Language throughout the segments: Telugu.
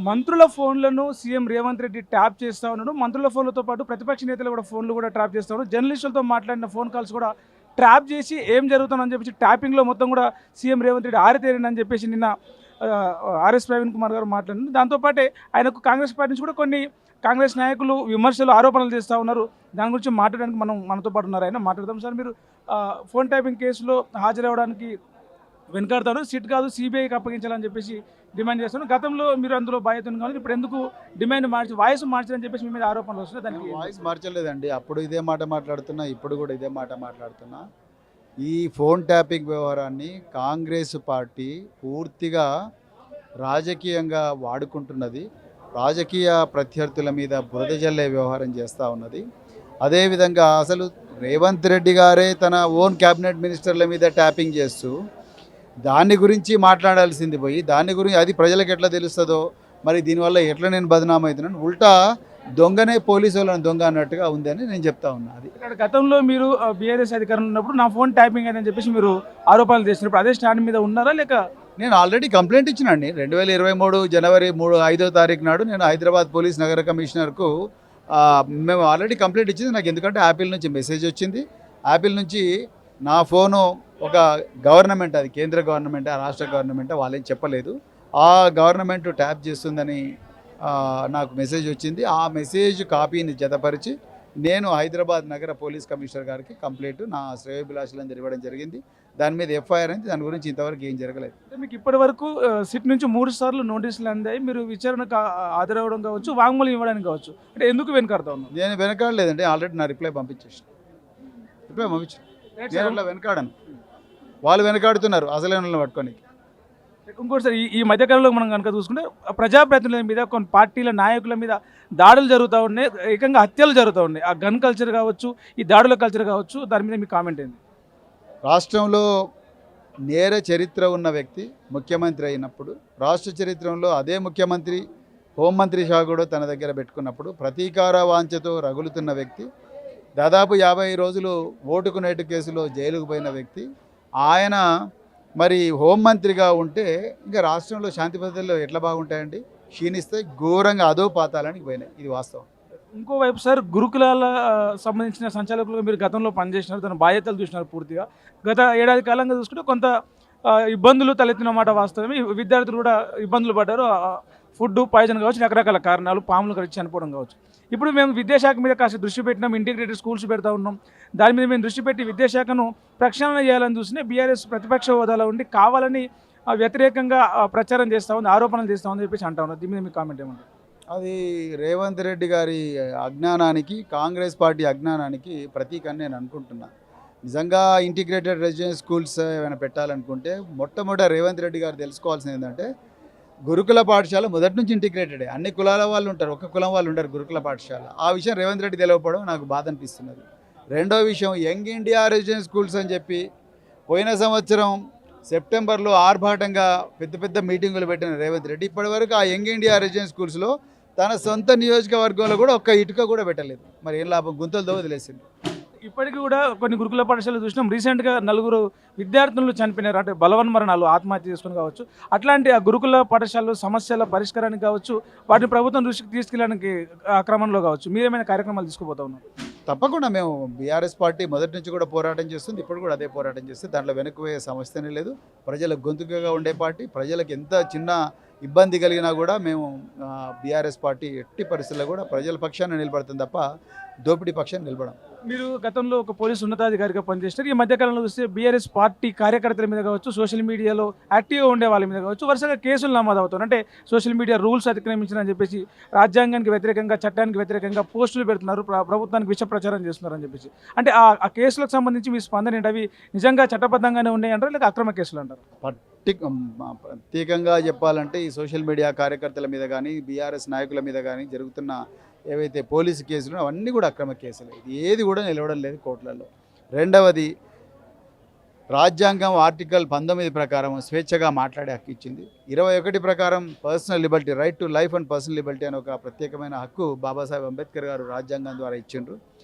మంత్రుల ఫోన్లను సీఎం రేవంత్ రెడ్డి ట్యాప్ చేస్తూ ఉన్నాడు. మంత్రుల ఫోన్లతో పాటు ప్రతిపక్ష నేతలు కూడా ఫోన్లు కూడా ట్యాప్ చేస్తూ ఉన్నారు. జర్నలిస్టులతో మాట్లాడిన ఫోన్ కాల్స్ కూడా ట్యాప్ చేసి ఏం జరుగుతుందని చెప్పేసి ట్యాపింగ్లో మొత్తం కూడా సీఎం రేవంత్ రెడ్డి ఆరితేరిందని చెప్పేసి నిన్న ఆర్ఎస్ ప్రవీణ్ కుమార్ గారు మాట్లాడినారు. దాంతోపాటే ఆయనకు కాంగ్రెస్ పార్టీ నుంచి కూడా కొన్ని కాంగ్రెస్ నాయకులు విమర్శలు ఆరోపణలు చేస్తూ ఉన్నారు. దాని గురించి మాట్లాడడానికి మనతో పాటు ఉన్నారు. ఆయన మాట్లాడదాం. సార్, మీరు ఫోన్ ట్యాపింగ్ కేసులో హాజరవడానికి వెనుకాడతారు, సిట్ కాదు సిబిఐకి అప్పగించాలని చెప్పేసి డిమాండ్ చేస్తున్నారు. గతంలో మీరు అందులో బాధ్యతను కానీ ఇప్పుడు ఎందుకు డిమాండ్ మార్చి వాయిస్ మార్చాలని చెప్పేసి మీ మీద ఆరోపణలు వస్తున్నాయి. దానికి వాయిస్ మార్చలేదండి. అప్పుడు ఇదే మాట మాట్లాడుతున్నా, ఇప్పుడు కూడా ఇదే మాట మాట్లాడుతున్నా. ఈ ఫోన్ ట్యాపింగ్ వ్యవహారాన్ని కాంగ్రెస్ పార్టీ పూర్తిగా రాజకీయంగా వాడుకుంటున్నది. రాజకీయ ప్రత్యర్థుల మీద బురద జల్లే వ్యవహారం చేస్తూ ఉన్నది. అదేవిధంగా అసలు రేవంత్ రెడ్డి గారే తన ఓన్ క్యాబినెట్ మినిస్టర్ల మీద ట్యాపింగ్ చేస్తూ దాని గురించి మాట్లాడాల్సింది పోయి దాని గురించి అది ప్రజలకు ఎట్లా తెలుస్తుందో, మరి దీనివల్ల ఎట్లా నేను బదనాం అవుతున్నాను, ఉల్టా దొంగనే పోలీసు వాళ్ళని దొంగ అన్నట్టుగా ఉందని నేను చెప్తా ఉన్నా. అది ఇక్కడ గతంలో మీరు బీఆర్ఎస్ అధికారంలో ఉన్నప్పుడు నా ఫోన్ ట్యాపింగ్ అని చెప్పేసి మీరు ఆరోపణలు చేసినప్పుడు అదే స్టాండ్ మీద ఉన్నారా లేక? నేను ఆల్రెడీ కంప్లైంట్ ఇచ్చినండి. 2023 జనవరి 5వ తారీఖు నాడు నేను హైదరాబాద్ పోలీస్ నగర కమిషనర్కు మేము ఆల్రెడీ కంప్లైంట్ ఇచ్చింది. నాకు ఎందుకంటే యాపిల్ నుంచి మెసేజ్ వచ్చింది. యాపిల్ నుంచి నా ఫోను ఒక గవర్నమెంట్, అది కేంద్ర గవర్నమెంట్, రాష్ట్ర గవర్నమెంట్, వాళ్ళేం చెప్పలేదు. ఆ గవర్నమెంట్ ట్యాప్ చేస్తుందని నాకు మెసేజ్ వచ్చింది. ఆ మెసేజ్ కాపీని జతపరిచి నేను హైదరాబాద్ నగర పోలీస్ కమిషనర్ గారికి కంప్లైంట్ నా శ్రేయోభిలాషులను ఇవ్వడం జరిగింది. దాని మీద ఎఫ్ఐఆర్ అయింది. దాని గురించి ఇంతవరకు ఏం జరగలేదు. మీకు ఇప్పటి వరకు సిట్ నుంచి 3 సార్లు నోటీసులు అందాయి. మీరు విచారణకు హాజరవ్వడం కావచ్చు, వాంగ్మూలం ఇవ్వడానికి కావచ్చు, అంటే ఎందుకు వెనకాడుతా ఉన్నారు? నేను వెనకాడలేదండి. ఆల్రెడీ నా రిప్లై పంపించేసాను. నేను అట్లా వెనకాడను. వాళ్ళు వెనకాడుతున్నారు అసలైన పట్టుకొని. ఇంకోటి సార్, ఈ మధ్యకాలంలో మనం కనుక చూసుకుంటే ప్రజాప్రతినిధుల మీద కొన్ని పార్టీల నాయకుల మీద దాడులు జరుగుతూ ఉన్నాయి, ఏకంగా హత్యలు జరుగుతూ ఉన్నాయి. ఆ గన్ కల్చర్ కావచ్చు, ఈ దాడుల కల్చర్ కావచ్చు, దాని మీద మీ కామెంట్ ఏంది? రాష్ట్రంలో నేర చరిత్ర ఉన్న వ్యక్తి ముఖ్యమంత్రి అయినప్పుడు, రాష్ట్ర చరిత్రలో అదే ముఖ్యమంత్రి హోంమంత్రి షా కూడా తన దగ్గర పెట్టుకున్నప్పుడు ప్రతీకార వాంఛతో రగులుతున్న వ్యక్తి, దాదాపు 50 రోజులు ఓటుకు నేటు కేసులో జైలుకు పోయిన వ్యక్తి, ఆయన మరి హోంమంత్రిగా ఉంటే ఇంకా రాష్ట్రంలో శాంతి భద్రతలు ఎట్లా బాగుంటాయండి? క్షీణిస్తాయి, ఘోరంగా అదో పాతాలని పోయినాయి. ఇది వాస్తవం. ఇంకోవైపు సార్, గురుకులాల సంబంధించిన సంచాలకులుగా మీరు గతంలో పనిచేసినారు, తన బాధ్యతలు చూసినారు పూర్తిగా. గత ఏడాది కాలంగా చూసుకుంటే కొంత ఇబ్బందులు తలెత్తిన మాట వాస్తవమే. విద్యార్థులు కూడా ఇబ్బందులు పడ్డారు. ఫుడ్ పాయిజన్ కావచ్చు, రకరకాల కారణాలు, పాములు కలిసి చనిపోవడం కావచ్చు. ఇప్పుడు మేము విద్యాశాఖ మీద కాస్త దృష్టి పెట్టినాం, ఇంటిగ్రేటెడ్ స్కూల్స్ పెడతా ఉన్నాం. దాని మీద మేము దృష్టి పెట్టి విద్యాశాఖను ప్రక్షాళన చేయాలని చూసినా బీఆర్ఎస్ ప్రతిపక్ష హోదాలో ఉండి కావాలని వ్యతిరేకంగా ప్రచారం చేస్తూ ఉంది, ఆరోపణలు చేస్తూ ఉందని చెప్పేసి అంటా ఉన్నారు. దీని మీద మీ కామెంట్ ఏమంటారు? అది రేవంత్ రెడ్డి గారి అజ్ఞానానికి, కాంగ్రెస్ పార్టీ అజ్ఞానానికి ప్రతీక అని నేను అనుకుంటున్నాను. నిజంగా ఇంటిగ్రేటెడ్ రెసిడెన్షియల్ స్కూల్స్ ఏమైనా పెట్టాలనుకుంటే మొట్టమొదట రేవంత్ రెడ్డి గారు తెలుసుకోవాల్సింది ఏంటంటే, గురుకుల పాఠశాల మొదటి నుంచి ఇంటిగ్రేటెడే. అన్ని కులాల వాళ్ళు ఉంటారు, ఒక్క కులం వాళ్ళు ఉంటారు గురుకుల పాఠశాల. ఆ విషయం రేవంత్ రెడ్డి తెలియకపోవడం నాకు బాధ అనిపిస్తున్నది. రెండో విషయం, యంగ్ ఇండియా రెసిడెన్షియల్ స్కూల్స్ అని చెప్పి పోయిన సంవత్సరం సెప్టెంబర్లో ఆర్భాటంగా పెద్ద పెద్ద మీటింగులు పెట్టిన రేవంత్ రెడ్డి ఇప్పటివరకు ఆ యంగ్ ఇండియా రెసిడెన్షియల్ స్కూల్స్లో తన సొంత నియోజకవర్గంలో కూడా ఒక్క ఇటుక కూడా పెట్టలేదు. మరి ఏం లాభం? గుంతలతో వదిలేసింది. ఇప్పటికీ కూడా కొన్ని గురుకుల పాఠశాలలు చూసినాం. రీసెంట్గా 4 విద్యార్థులు చనిపోయినారు, అంటే బలవన్మరణాలు, ఆత్మహత్య చేసుకుని కావచ్చు. అట్లాంటి ఆ గురుకుల పాఠశాలలు సమస్యల పరిష్కారానికి కావచ్చు, వాటిని ప్రభుత్వం దృష్టికి తీసుకెళ్ళడానికి క్రమంలో కావచ్చు, మీరేమైనా కార్యక్రమాలు తీసుకుపోతా ఉన్నారు? తప్పకుండా మేము బీఆర్ఎస్ పార్టీ మొదటి నుంచి కూడా పోరాటం చేస్తుంది, ఇప్పుడు కూడా అదే పోరాటం చేస్తుంది. దాంట్లో వెనక్కి సమస్యనే లేదు. ప్రజలకు గొంతుకగా ఉండే పార్టీ. ప్రజలకు ఎంత చిన్న ఇబ్బంది కలిగినా కూడా మేము బీఆర్ఎస్ పార్టీ ఎట్టి పరిస్థితుల్లో కూడా ప్రజల పక్షాన్ని నిలబడుతుంది తప్ప దోపిడీ పక్షాన్ని నిలబడం. మీరు గతంలో ఒక పోలీసు ఉన్నతాధికారిగా పనిచేస్తారు. ఈ మధ్యకాలంలో చూస్తే బీఆర్ఎస్ పార్టీ కార్యకర్తల మీద కావచ్చు, సోషల్ మీడియాలో యాక్టివ్గా ఉండే వాళ్ళ మీద కావచ్చు, వరుసగా కేసులు నమోదవుతారు. అంటే సోషల్ మీడియా రూల్స్ అతిక్రమించారని చెప్పేసి, రాజ్యాంగానికి వ్యతిరేకంగా, చట్టానికి వ్యతిరేకంగా పోస్టులు పెడుతున్నారు, ప్రభుత్వానికి విష ప్రచారం చేస్తున్నారని చెప్పేసి. అంటే ఆ కేసులకు సంబంధించి మీ స్పందన ఏంటి? అవి నిజంగా చట్టబద్ధంగానే ఉన్నాయంటారు లేక అక్రమ కేసులు అంటారు? ప్రత్యేకంగా చెప్పాలంటే ఈ సోషల్ మీడియా కార్యకర్తల మీద కానీ, బీఆర్ఎస్ నాయకుల మీద కానీ జరుగుతున్న ఏవైతే పోలీసు కేసులు అవన్నీ కూడా అక్రమ కేసులు. ఇది ఏది కూడా నిలవడం లేదు కోర్టులలో. రెండవది, రాజ్యాంగం ఆర్టికల్ 19 ప్రకారం స్వేచ్ఛగా మాట్లాడే హక్కు ఇచ్చింది. 21 ప్రకారం personal Liberty, right to life and personal Liberty అనే ఒక ప్రత్యేకమైన హక్కు బాబాసాహెబ్ అంబేద్కర్ గారు రాజ్యాంగం ద్వారా ఇచ్చిండ్రు.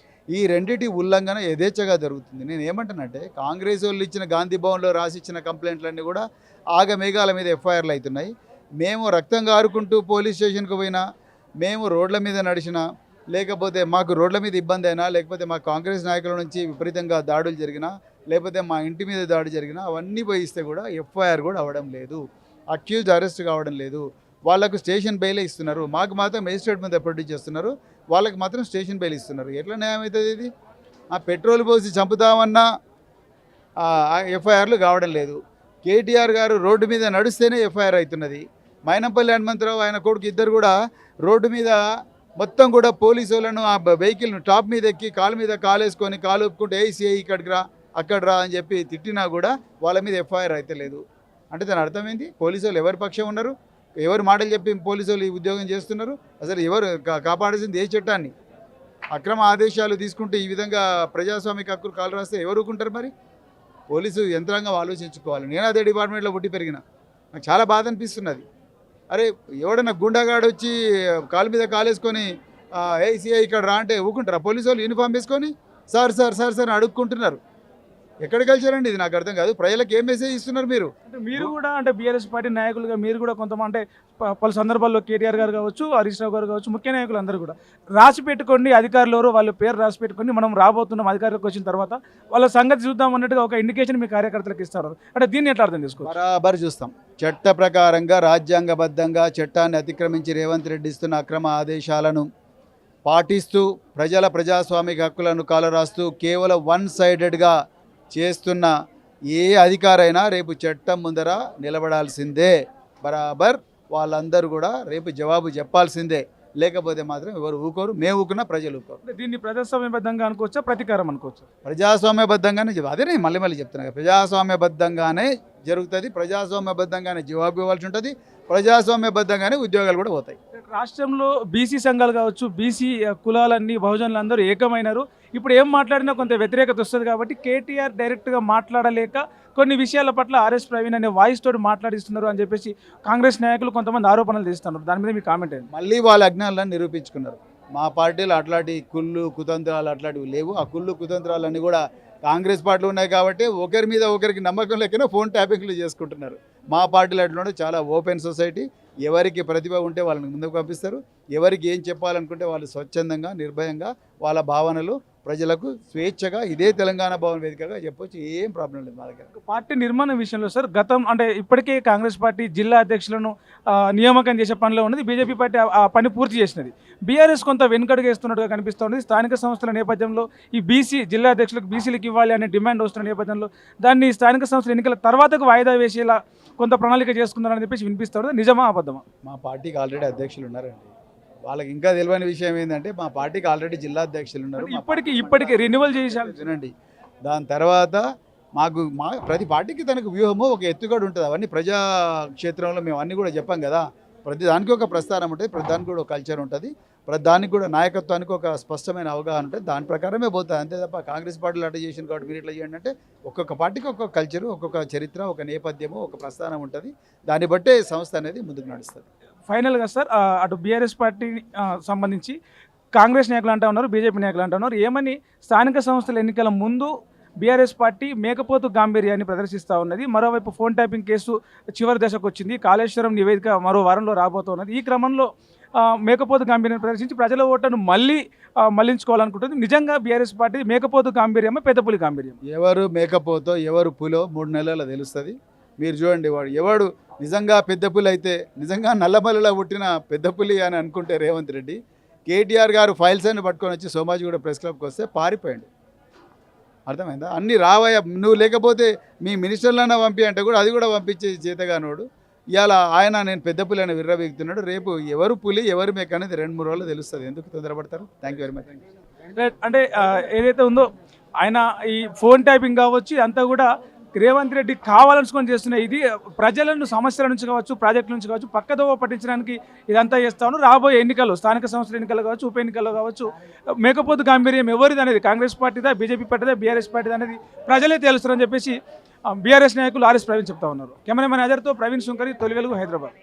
ఈ రెండింటి ఉల్లంఘన యథేచ్ఛగా జరుగుతుంది. నేను ఏమంటానంటే, కాంగ్రెస్ వాళ్ళు ఇచ్చిన గాంధీ భవన్లో రాసిచ్చిన కంప్లైంట్లన్నీ కూడా ఆగమేఘాల మీద ఎఫ్ఐఆర్లు అవుతున్నాయి. మేము రక్తం కారుకుంటూ పోలీస్ స్టేషన్కి పోయినా, మేము రోడ్ల మీద నడిచినా, లేకపోతే మాకు రోడ్ల మీద ఇబ్బంది అయినా, లేకపోతే మా కాంగ్రెస్ నాయకుల నుంచి విపరీతంగా దాడులు జరిగినా, లేకపోతే మా ఇంటి మీద దాడి జరిగినా అవన్నీ పోయి ఇస్తే కూడా ఎఫ్ఐఆర్ కూడా అవ్వడం లేదు, అక్యూజ్ అరెస్ట్ కావడం లేదు. వాళ్ళకు స్టేషన్ బెయిల్ ఇస్తున్నారు, మాకు మాత్రం మేజిస్ట్రేట్ మీద ప్రొడ్యూస్ చేస్తున్నారు, వాళ్ళకి మాత్రం స్టేషన్ బెయిల్ ఇస్తున్నారు. ఎట్లా న్యాయం అవుతుంది ఇది? ఆ పెట్రోల్ పోసి చంపుతామన్నా ఎఫ్ఐఆర్లు కావడం లేదు. కేటీఆర్ గారు రోడ్డు మీద నడిస్తేనే ఎఫ్ఐఆర్ అవుతున్నది. మైనంపల్లి హనుమంతరావు ఆయన కొడుకు ఇద్దరు కూడా రోడ్డు మీద మొత్తం కూడా పోలీసు వాళ్ళను ఆ వెహికల్ను టాప్ మీద ఎక్కి కాలు మీద కాలేసుకొని కాలు ఒప్పుకుంటే ఏసీఐ ఇక్కడికి రా అక్కడ రా అని చెప్పి తిట్టినా కూడా వాళ్ళ మీద ఎఫ్ఐఆర్ అయితే లేదు. అంటే దాని అర్థమైంది, పోలీసు వాళ్ళు ఎవరి పక్షం ఉన్నారు, ఎవరు మాటలు చెప్పి పోలీసు వాళ్ళు ఈ ఉద్యోగం చేస్తున్నారు? అసలు ఎవరు కాపాడాల్సింది ఏ చట్టాన్ని? అక్రమ ఆదేశాలు తీసుకుంటే ఈ విధంగా ప్రజాస్వామిక హక్కులు కాలు రాస్తే ఎవరు ఊరుకుంటారు? మరి పోలీసు యంత్రాంగం ఆలోచించుకోవాలి. నేను అదే డిపార్ట్మెంట్లో పుట్టి పెరిగిన, నాకు చాలా బాధ అనిపిస్తున్నది. అరే ఎవడన్నా గుండాగాడు వచ్చి కాలు మీద కాలేసుకొని ఏసీఐ ఇక్కడ రా అంటే ఊరుకుంటారా? పోలీసు వాళ్ళు యూనిఫామ్ వేసుకొని సార్ సార్ సార్ సార్ అడుక్కుంటున్నారు. ఎక్కడికి వెళ్చారండి? ఇది నాకు అర్థం కాదు. ప్రజలకు ఏం మెసేజ్ ఇస్తున్నారు మీరు? అంటే మీరు కూడా అంటే బీఆర్ఎస్ పార్టీ నాయకులుగా మీరు కూడా కొంతమంది అంటే పలు సందర్భాల్లో కేటీఆర్ గారు కావచ్చు, హరీష్ రావు గారు కావచ్చు, ముఖ్య నాయకులు అందరూ కూడా రాసి పెట్టుకోండి, అధికారులు ఎవరో వాళ్ళ పేరు రాసి పెట్టుకొని మనం రాబోతున్నాం అధికారులకు వచ్చిన తర్వాత వాళ్ళ సంగతి చూద్దాం అన్నట్టుగా ఒక ఇండికేషన్ మీ కార్యకర్తలకు ఇస్తారు. అంటే దీన్ని ఎట్లా అర్థం చేసుకోవచ్చు? బరాబర్ చూస్తాం. చట్ట ప్రకారంగా రాజ్యాంగబద్ధంగా చట్టాన్ని అతిక్రమించి రేవంత్ రెడ్డి ఇస్తున్న అక్రమ ఆదేశాలను పాటిస్తూ ప్రజాస్వామిక హక్కులను కాలరాస్తూ కేవలం వన్ సైడెడ్గా చేస్తున్న ఏ అధికారైనా రేపు చట్టం ముందర నిలబడాల్సిందే. బరాబర్ వాళ్ళందరూ కూడా రేపు జవాబు చెప్పాల్సిందే. లేకపోతే మాత్రం ఎవరు ఊకోరు, మేము ఊకున్నా ప్రజలు ఊకోరు. దీన్ని ప్రజాస్వామ్యబద్ధంగా అనుకోవచ్చా, ప్రతీకారం అనుకోవచ్చా? ప్రజాస్వామ్యబద్ధంగానే అదే నేను మళ్ళీ చెప్తున్నాను, ప్రజాస్వామ్యబద్ధంగానే జరుగుతుంది, ప్రజాస్వామ్యబద్ధంగానే జవాబు ఇవ్వాల్సి ఉంటుంది, ప్రజాస్వామ్యబద్ధంగానే ఉద్యోగాలు కూడా పోతాయి. రాష్ట్రంలో బీసీ సంఘాలు కావచ్చు, బీసీ కులాలన్నీ బహుజనులు అందరూ ఏకమైనారు. ఇప్పుడు ఏం మాట్లాడినా కొంత వ్యతిరేకత వస్తుంది కాబట్టి కేటీఆర్ డైరెక్ట్గా మాట్లాడలేక కొన్ని విషయాల పట్ల ఆర్ఎస్ ప్రవీణ్ అనే వాయిస్ తోటి మాట్లాడిస్తున్నారు అని చెప్పేసి కాంగ్రెస్ నాయకులు కొంతమంది ఆరోపణలు చేస్తున్నారు. దాని మీద మీ కామెంట్ ఏంటి? మళ్ళీ వాళ్ళ అజ్ఞానాలను నిరూపించుకున్నారు. మా పార్టీలో అట్లాంటి కుళ్ళు కుతంత్రాలు అట్లాంటివి లేవు. ఆ కుళ్ళు కుతంత్రాలన్నీ కూడా కాంగ్రెస్ పార్టీలో ఉన్నాయి కాబట్టి ఒకరి మీద ఒకరికి నమ్మకం లేకనే ఫోన్ ట్యాపింగ్లు చేసుకుంటున్నారు. మా పార్టీలో అట్లా చాలా ఓపెన్ సొసైటీ. ఎవరికి ప్రతిభ ఉంటే వాళ్ళని ముందుకు పంపిస్తారు, ఎవరికి ఏం చెప్పాలనుకుంటే వాళ్ళు స్వచ్ఛందంగా నిర్భయంగా వాళ్ళ భావనలు ప్రజలకు స్వేచ్ఛగా ఇదే తెలంగాణ భవన్ వేదికగా చెప్పొచ్చు. ఏం ప్రాబ్లం లేదు మా దగ్గర. పార్టీ నిర్మాణం విషయంలో సార్ గతం అంటే ఇప్పటికే కాంగ్రెస్ పార్టీ జిల్లా అధ్యక్షులను నియామకం చేసే పనిలో ఉన్నది, బీజేపీ పార్టీ ఆ పని పూర్తి చేసినది. బీఆర్ఎస్ కొంత వెనుకడుగేస్తున్నట్టుగా కనిపిస్తోంది. స్థానిక సంస్థల నేపథ్యంలో ఈ బీసీ జిల్లా అధ్యక్షులకు బీసీలకు ఇవ్వాలి అనే డిమాండ్ వస్తున్న నేపథ్యంలో దాన్ని స్థానిక సంస్థల ఎన్నికల తర్వాతకు వాయిదా వేసేలా కొంత ప్రణాళిక చేసుకుందారని చెప్పేసి వినిపిస్తుంది. నిజమా అబద్ధమా? మా పార్టీకి ఆల్రెడీ అధ్యక్షులు ఉన్నారండి. వాళ్ళకి ఇంకా తెలియని విషయం ఏంటంటే మా పార్టీకి ఆల్రెడీ జిల్లా అధ్యక్షులు ఉన్నారు. ఇప్పటికీ రెన్యువల్ చేసారు వినండి. దాని తర్వాత మా ప్రతి పార్టీకి తనకు వ్యూహము ఒక ఎత్తుగడ ఉంటుంది. అవన్నీ ప్రజా క్షేత్రంలో మేము అన్నీ కూడా చెప్పాం కదా. ప్రతి దానికి ఒక ప్రస్థానం ఉంటుంది, ప్రతి దానికి కూడా ఒక కల్చర్ ఉంటుంది, ప్రతి దానికి కూడా నాయకత్వానికి ఒక స్పష్టమైన అవగాహన ఉంటుంది. దాని ప్రకారమే పోతుంది అంతే తప్ప కాంగ్రెస్ పార్టీలు అట్లా చేసిన కాబట్టి మీరు ఇట్లా చేయండి అంటే ఒక్కొక్క పార్టీకి ఒక్కొక్క కల్చరు, ఒక్కొక్క చరిత్ర, ఒక నేపథ్యము, ఒక ప్రస్థానం ఉంటుంది. దాన్ని బట్టే సంస్థ అనేది ముందుకు నడుస్తుంది. ఫైనల్గా సార్ అటు బీఆర్ఎస్ పార్టీ సంబంధించి కాంగ్రెస్ నాయకులు అంటూ ఉన్నారు, బీజేపీ నాయకులు అంటూ ఉన్నారు. ఏమని స్థానిక సంస్థల ఎన్నికల ముందు బీఆర్ఎస్ పార్టీ మేకపోతు గాంభీర్యాన్ని ప్రదర్శిస్తూ ఉన్నది. మరోవైపు ఫోన్ ట్యాపింగ్ కేసు చివరి దశకు వచ్చింది. కాళేశ్వరం నివేదిక మరో వారంలో రాబోతున్నది. ఈ క్రమంలో మేకపోతు గాంభీర్యాన్ని ప్రదర్శించి ప్రజల ఓట్లను మళ్లించుకోవాలనుకుంటుంది. నిజంగా బీఆర్ఎస్ పార్టీ మేకపోతు గాంభీర్యమా పెద్దపులి గాంభీర్యం? ఎవరు మేకపోతో ఎవరు పులో 3 నెలల్లో తెలుస్తుంది. మీరు చూడండి, ఎవడు నిజంగా పెద్ద పులి అయితే, నిజంగా నల్లమల్లిలో పుట్టిన పెద్ద పులి అని అనుకుంటే రేవంత్ రెడ్డి, కేటీఆర్ గారు ఫైల్స్ అన్ని పట్టుకొని వచ్చి సోమాజిగూడ ప్రెస్ క్లబ్కి వస్తే పారిపోయాడు. అర్థమైందా? అన్నీ రావయ్య, నువ్వు లేకపోతే మీ మినిస్టర్లన్నా పంపి అంటే కూడా అది కూడా పంపించే చేతగానోడు. ఇవాళ ఆయన నేను పెద్ద పులి అని విర్రవీగుతున్నాడు. రేపు ఎవరు పులి ఎవరు మేక అనేది 2-3 రోజులు తెలుస్తుంది. ఎందుకు తొందరపడతారు? Thank you very much. అంటే ఏదైతే ఉందో ఆయన ఈ ఫోన్ ట్యాపింగ్ కావచ్చు అంతా కూడా రేవంత్ రెడ్డి కావాలనుకొని చేస్తున్న ఇది ప్రజలను సమస్యల నుంచి కావచ్చు, ప్రాజెక్టుల నుంచి కావచ్చు పక్కదోవ పట్టించడానికి ఇదంతా చేస్తాను. రాబోయే ఎన్నికలు, స్థానిక సంస్థల ఎన్నికలు కావచ్చు, ఉప ఎన్నికల్లో కావచ్చు, మేకపోతు గాంభీర్యం ఎవరిది అనేది కాంగ్రెస్ పార్టీదా, బీజేపీ పార్టీదా, బీఆర్ఎస్ పార్టీదా అనేది ప్రజలే తెలుస్తారని చెప్పేసి బీఆర్ఎస్ నాయకులు ఆర్ఎస్ ప్రవీణ్ చెప్తా ఉన్నారు. కెమెరామెన్ అజర్తో ప్రవీణ్ శంకరి, తొలి వెలుగు, హైదరాబాద్.